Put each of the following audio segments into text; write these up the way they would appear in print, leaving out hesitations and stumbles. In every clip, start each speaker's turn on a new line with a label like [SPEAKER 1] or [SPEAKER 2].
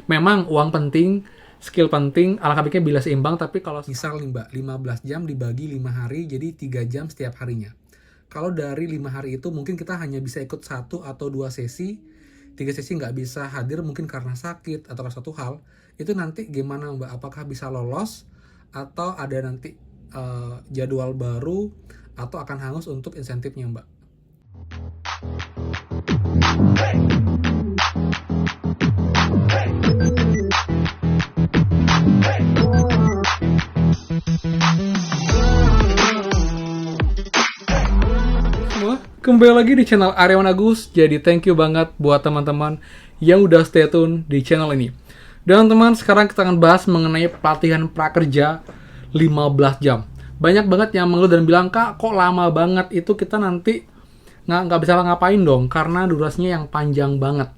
[SPEAKER 1] Memang uang penting, skill penting, alangkah baiknya bila seimbang, tapi kalau misal nih Mbak, 15 jam dibagi 5 hari, jadi 3 jam setiap harinya. Kalau dari 5 hari itu mungkin kita hanya bisa ikut 1 atau 2 sesi, 3 sesi nggak bisa hadir mungkin karena sakit atau suatu hal, itu nanti gimana Mbak? Apakah bisa lolos atau ada nanti jadwal baru atau akan hangus untuk insentifnya Mbak? Kembali lagi di channel Aryawan Agus. Jadi thank you banget buat teman-teman yang udah stay tune di channel ini. Dan teman, sekarang kita akan bahas mengenai pelatihan prakerja 15 jam. Banyak banget yang mengeluh dan bilang, "Kak, kok lama banget? Itu kita nanti nggak bisa ngapain dong karena durasinya yang panjang banget."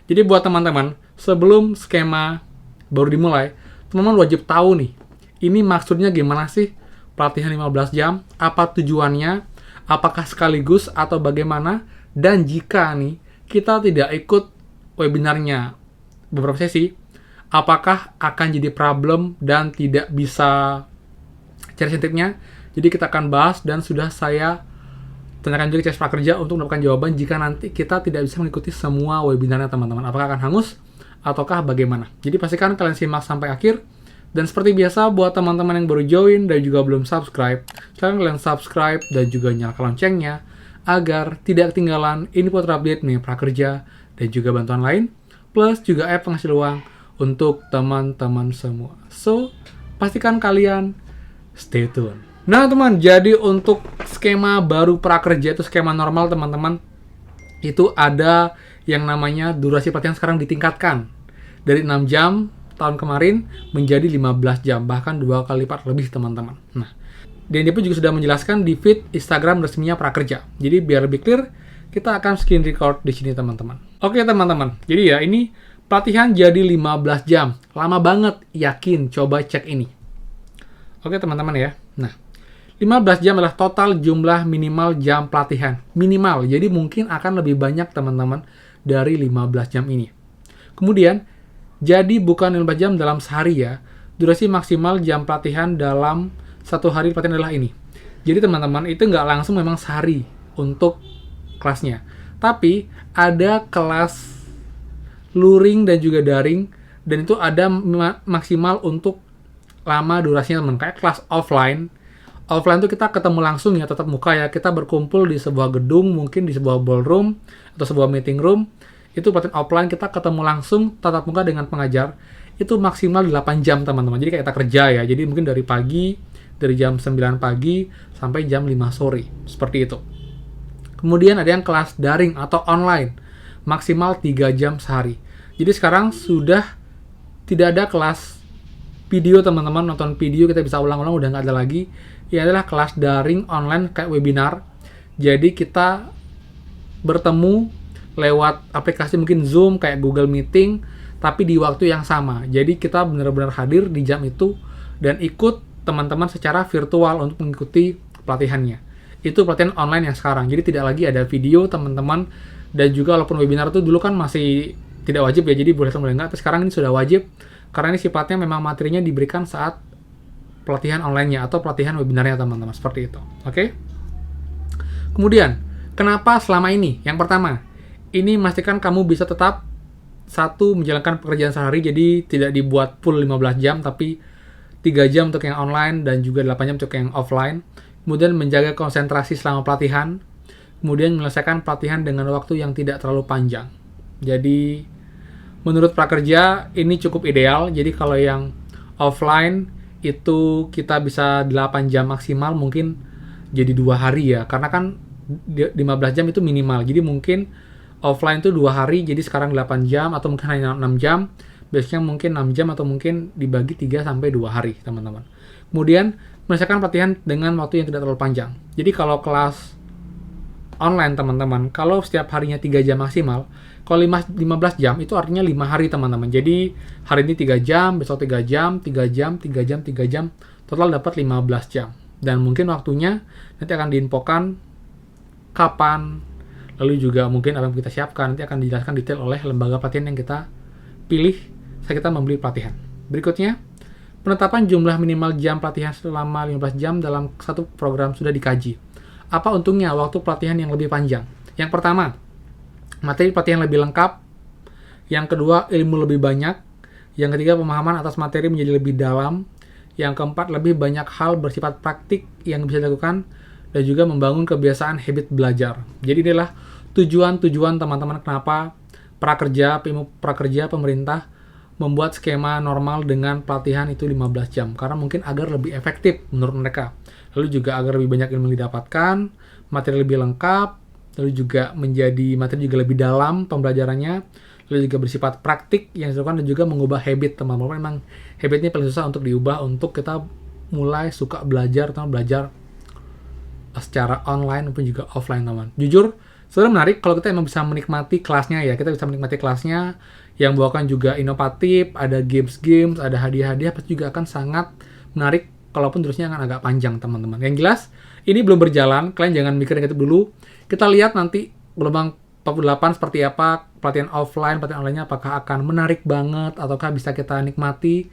[SPEAKER 1] Jadi buat teman-teman, sebelum skema baru dimulai, teman-teman wajib tahu nih, ini maksudnya gimana sih pelatihan 15 jam? Apa tujuannya? Apakah sekaligus atau bagaimana? Dan jika nih kita tidak ikut webinarnya beberapa sesi, apakah akan jadi problem dan tidak bisa cari insentifnya? Jadi kita akan bahas dan sudah saya tanyakan juga ke CS Prakerja untuk mendapatkan jawaban jika nanti kita tidak bisa mengikuti semua webinarnya teman-teman. Apakah akan hangus ataukah bagaimana? Jadi pastikan kalian simak sampai akhir. Dan seperti biasa, buat teman-teman yang baru join dan juga belum subscribe, silahkan kalian subscribe dan juga nyalakan loncengnya agar tidak ketinggalan info terupdate nih prakerja dan juga bantuan lain, plus juga app penghasil uang untuk teman-teman semua. So, pastikan kalian stay tune. Nah teman, jadi untuk skema baru prakerja itu skema normal teman-teman, itu ada yang namanya durasi pelatihan sekarang ditingkatkan dari 6 jam tahun kemarin menjadi 15 jam, bahkan 2 kali lipat lebih teman-teman. Nah, dan dia pun juga sudah menjelaskan di feed Instagram resminya Prakerja. Jadi biar lebih clear, kita akan screen record di sini teman-teman. Oke teman-teman, jadi ya ini pelatihan jadi 15 jam. Lama banget, yakin, coba cek ini. Oke teman-teman ya. Nah, 15 jam adalah total jumlah minimal jam pelatihan. Minimal, jadi mungkin akan lebih banyak teman-teman dari 15 jam ini. Kemudian, jadi bukan 15 jam dalam sehari ya. Durasi maksimal jam pelatihan dalam satu hari pelatihan adalah ini. Jadi teman-teman, itu nggak langsung memang sehari untuk kelasnya. Tapi ada kelas luring dan juga daring. Dan itu ada maksimal untuk lama durasinya teman. Kayak kelas offline. Offline itu kita ketemu langsung ya, tatap muka ya. Kita berkumpul di sebuah gedung, mungkin di sebuah ballroom atau sebuah meeting room. Itu pelatihan offline, kita ketemu langsung tatap muka dengan pengajar, itu maksimal 8 jam teman-teman. Jadi kayak kita kerja ya, jadi mungkin dari pagi, dari jam 9 pagi sampai jam 5 sore, seperti itu. Kemudian ada yang kelas daring atau online, maksimal 3 jam sehari. Jadi sekarang sudah tidak ada kelas video teman-teman, nonton video kita bisa ulang-ulang, udah nggak ada lagi. Ini adalah kelas daring online kayak webinar. Jadi kita bertemu lewat aplikasi mungkin Zoom kayak Google Meeting, tapi di waktu yang sama. Jadi kita benar-benar hadir di jam itu dan ikut teman-teman secara virtual untuk mengikuti pelatihannya. Itu pelatihan online yang sekarang. Jadi tidak lagi ada video teman-teman, dan juga walaupun webinar itu dulu kan masih tidak wajib ya, jadi boleh atau boleh enggak, tapi sekarang ini sudah wajib karena ini sifatnya memang materinya diberikan saat pelatihan online-nya atau pelatihan webinarnya teman-teman, seperti itu. Oke? Kemudian, kenapa selama ini? Yang pertama, ini memastikan kamu bisa tetap satu menjalankan pekerjaan sehari, jadi tidak dibuat full 15 jam, tapi 3 jam untuk yang online dan juga 8 jam untuk yang offline. Kemudian menjaga konsentrasi selama pelatihan. Kemudian menyelesaikan pelatihan dengan waktu yang tidak terlalu panjang. Jadi, menurut prakerja ini cukup ideal. Jadi kalau yang offline itu kita bisa 8 jam maksimal, mungkin jadi 2 hari ya. Karena kan 15 jam itu minimal. Jadi mungkin offline itu 2 hari, jadi sekarang 8 jam, atau mungkin hanya 6 jam, biasanya mungkin 6 jam, atau mungkin dibagi 3-2 hari, teman-teman. Kemudian, menyelesaikan pelatihan dengan waktu yang tidak terlalu panjang. Jadi kalau kelas online, teman-teman, kalau setiap harinya 3 jam maksimal, kalau 15 jam, itu artinya 5 hari, teman-teman. Jadi, hari ini 3 jam, besok 3 jam, 3 jam, 3 jam, 3 jam, total dapat 15 jam. Dan mungkin waktunya nanti akan diinfokan kapan, lalu juga mungkin apa yang kita siapkan nanti akan dijelaskan detail oleh lembaga pelatihan yang kita pilih saat kita membeli pelatihan. Berikutnya, penetapan jumlah minimal jam pelatihan selama 15 jam dalam satu program sudah dikaji. Apa untungnya waktu pelatihan yang lebih panjang? Yang pertama, materi pelatihan lebih lengkap. Yang kedua, ilmu lebih banyak. Yang ketiga, pemahaman atas materi menjadi lebih dalam. Yang keempat, lebih banyak hal bersifat praktik yang bisa dilakukan dan juga membangun kebiasaan habit belajar. Jadi inilah tujuan-tujuan teman-teman kenapa prakerja pemerintah membuat skema normal dengan pelatihan itu 15 jam. Karena mungkin agar lebih efektif menurut mereka. Lalu juga agar lebih banyak ilmu didapatkan, materi lebih lengkap, lalu juga menjadi materi juga lebih dalam pembelajarannya, lalu juga bersifat praktik yang dilakukan dan juga mengubah habit teman-teman. Memang habit ini paling susah untuk diubah untuk kita mulai suka belajar atau belajar secara online maupun juga offline teman. Jujur, sebenarnya menarik kalau kita emang bisa menikmati kelasnya ya. Kita bisa menikmati kelasnya yang bawakan juga inovatif, ada games-games, ada hadiah-hadiah, pasti juga akan sangat menarik kalaupun terusnya akan agak panjang teman-teman. Yang jelas, ini belum berjalan, kalian jangan mikir negatif dulu. Kita lihat nanti gelombang 48 seperti apa, pelatihan offline, pelatihan online-nya apakah akan menarik banget, ataukah bisa kita nikmati.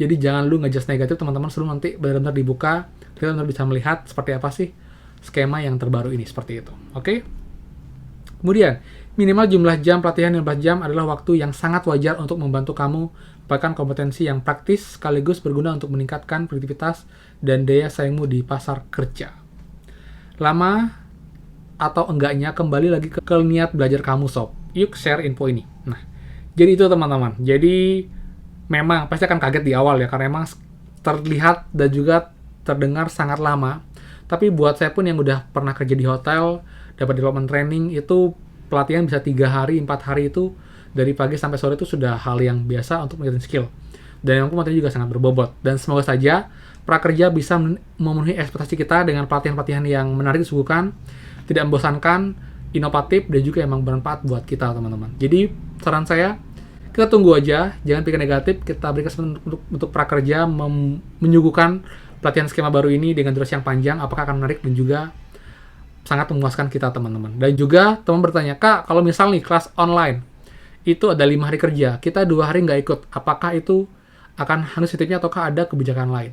[SPEAKER 1] Jadi jangan lu ngejudge negatif teman-teman, sebelum nanti benar-benar dibuka, kita benar bisa melihat seperti apa sih skema yang terbaru ini, seperti itu. Oke? Kemudian, minimal jumlah jam pelatihan 15 jam adalah waktu yang sangat wajar untuk membantu kamu mendapatkan kompetensi yang praktis sekaligus berguna untuk meningkatkan produktivitas dan daya saingmu di pasar kerja. Lama atau enggaknya kembali lagi ke niat belajar kamu sob. Yuk share info ini. Nah, jadi itu teman-teman. Jadi memang pasti akan kaget di awal ya, karena emang terlihat dan juga terdengar sangat lama. Tapi buat saya pun yang udah pernah kerja di hotel, dapat development training, itu pelatihan bisa 3 hari, 4 hari itu dari pagi sampai sore itu sudah hal yang biasa untuk meningkatkan skill. Dan yang materi juga sangat berbobot. Dan semoga saja prakerja bisa memenuhi ekspektasi kita dengan pelatihan-pelatihan yang menarik disuguhkan, tidak membosankan, inovatif, dan juga emang bermanfaat buat kita teman-teman. Jadi saran saya, kita tunggu aja, jangan pikir negatif, kita berikan kesempatan untuk prakerja menyuguhkan pelatihan skema baru ini dengan durasi yang panjang, apakah akan menarik dan juga sangat memuaskan kita teman-teman. Dan juga teman bertanya, Kak, kalau misal nih kelas online itu ada 5 hari kerja, kita 2 hari nggak ikut, apakah itu akan hangus positifnya ataukah ada kebijakan lain?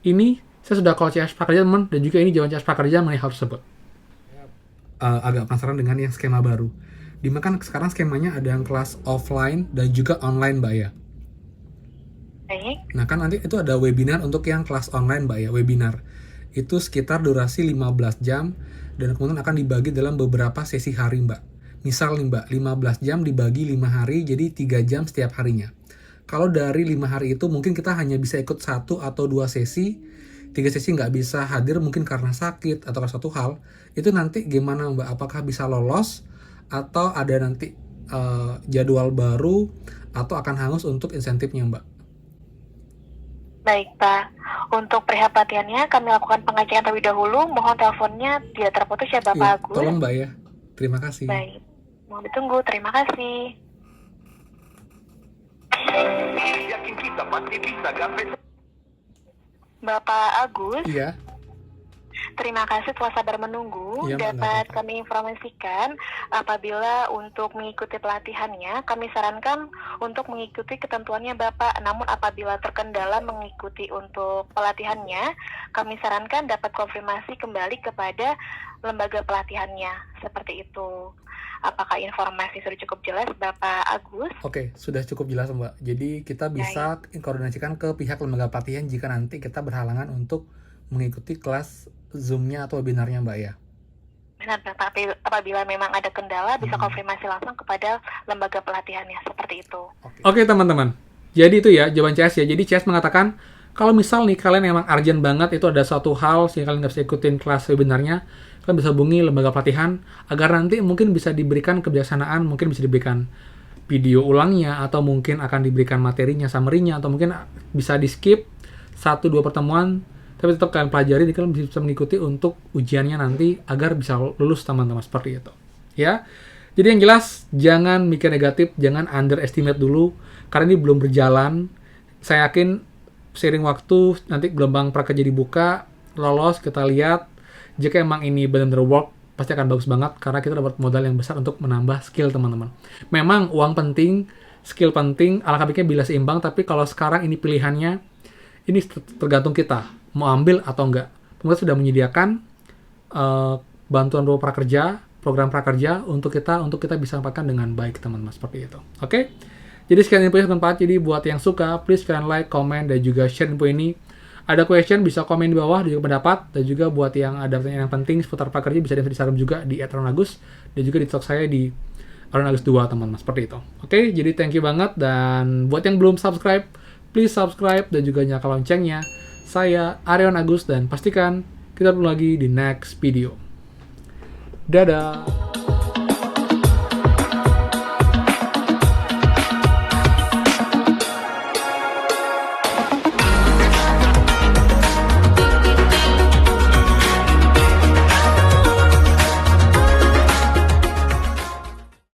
[SPEAKER 1] Ini saya sudah call CS prakerja teman, dan juga ini jawaban CS prakerja mengenai hal tersebut. Agak penasaran dengan yang skema baru. Dimana kan sekarang skemanya ada yang kelas offline dan juga online Mbak ya. Nah kan nanti itu ada webinar untuk yang kelas online Mbak ya, webinar. Itu sekitar durasi 15 jam dan kemudian akan dibagi dalam beberapa sesi hari Mbak. Misal nih Mbak, 15 jam dibagi 5 hari jadi 3 jam setiap harinya. Kalau dari 5 hari itu mungkin kita hanya bisa ikut 1 atau 2 sesi, 3 sesi nggak bisa hadir mungkin karena sakit atau suatu hal. Itu nanti gimana Mbak, apakah bisa lolos atau ada nanti jadwal baru atau akan hangus untuk insentifnya Mbak?
[SPEAKER 2] Baik Pak, untuk perihal pelatihannya kami lakukan pengecekan terlebih dahulu. Mohon teleponnya tidak terputus ya Bapak
[SPEAKER 1] Ya,
[SPEAKER 2] Agus.
[SPEAKER 1] tolong Mbak ya, terima kasih.
[SPEAKER 2] Baik, mohon ditunggu, terima kasih. Bapak Agus,
[SPEAKER 1] Iya.
[SPEAKER 2] terima kasih telah sabar menunggu.
[SPEAKER 1] Iya, Mbak,
[SPEAKER 2] Dapat
[SPEAKER 1] nggak apa-apa.
[SPEAKER 2] kami informasikan apabila untuk mengikuti pelatihannya, kami sarankan untuk mengikuti ketentuannya Bapak. Namun apabila terkendala mengikuti untuk pelatihannya, kami sarankan dapat konfirmasi kembali kepada lembaga pelatihannya. Seperti itu. Apakah informasi sudah cukup jelas Bapak Agus?
[SPEAKER 1] Oke, sudah cukup jelas Mbak. Jadi kita bisa koordinasikan ke pihak lembaga pelatihan jika nanti kita berhalangan untuk mengikuti kelas Zoom-nya atau webinarnya Mbak ya.
[SPEAKER 2] Benar Bapak, apabila memang ada kendala bisa konfirmasi langsung kepada lembaga pelatihannya, seperti itu.
[SPEAKER 1] Oke teman-teman, jadi itu ya jawaban CS ya. Jadi CS mengatakan kalau misal nih kalian emang urgent banget, itu ada suatu hal sehingga kalian nggak bisa ikutin kelas webinarnya, kalian bisa hubungi lembaga pelatihan agar nanti mungkin bisa diberikan kebijaksanaan, mungkin bisa diberikan video ulangnya, atau mungkin akan diberikan materinya, summary-nya, atau mungkin bisa di skip 1-2 pertemuan, tapi tetap kalian pelajari, kalian bisa mengikuti untuk ujiannya nanti agar bisa lulus teman-teman, seperti itu ya. Jadi yang jelas jangan mikir negatif, jangan underestimate dulu karena ini belum berjalan. Saya yakin seiring waktu nanti gelombang prakerja dibuka, lolos, kita lihat jika emang ini benar-benar work, pasti akan bagus banget karena kita dapat modal yang besar untuk menambah skill teman-teman. Memang uang penting, skill penting, alangkah baiknya bila seimbang, tapi kalau sekarang ini pilihannya, ini tergantung kita, mau ambil atau enggak. Pemerintah sudah menyediakan bantuan berupa prakerja, program prakerja untuk kita bisa manfaatkan dengan baik, teman-teman, seperti itu. Oke? Jadi sekian info yang bermanfaat. Jadi buat yang suka, please kalian like, comment, dan juga share info ini. Ada question, bisa komen di bawah, juga pendapat, dan juga buat yang ada pertanyaan yang penting seputar prakerja, bisa di-share juga di @aaronagus, dan juga di TikTok saya di Aaronagus 2, teman-teman, seperti itu. Oke, jadi thank you banget, dan buat yang belum subscribe, please subscribe, dan juga nyalakan loncengnya. Saya Aaron Agus, dan pastikan kita ketemu lagi di next video. Dadah!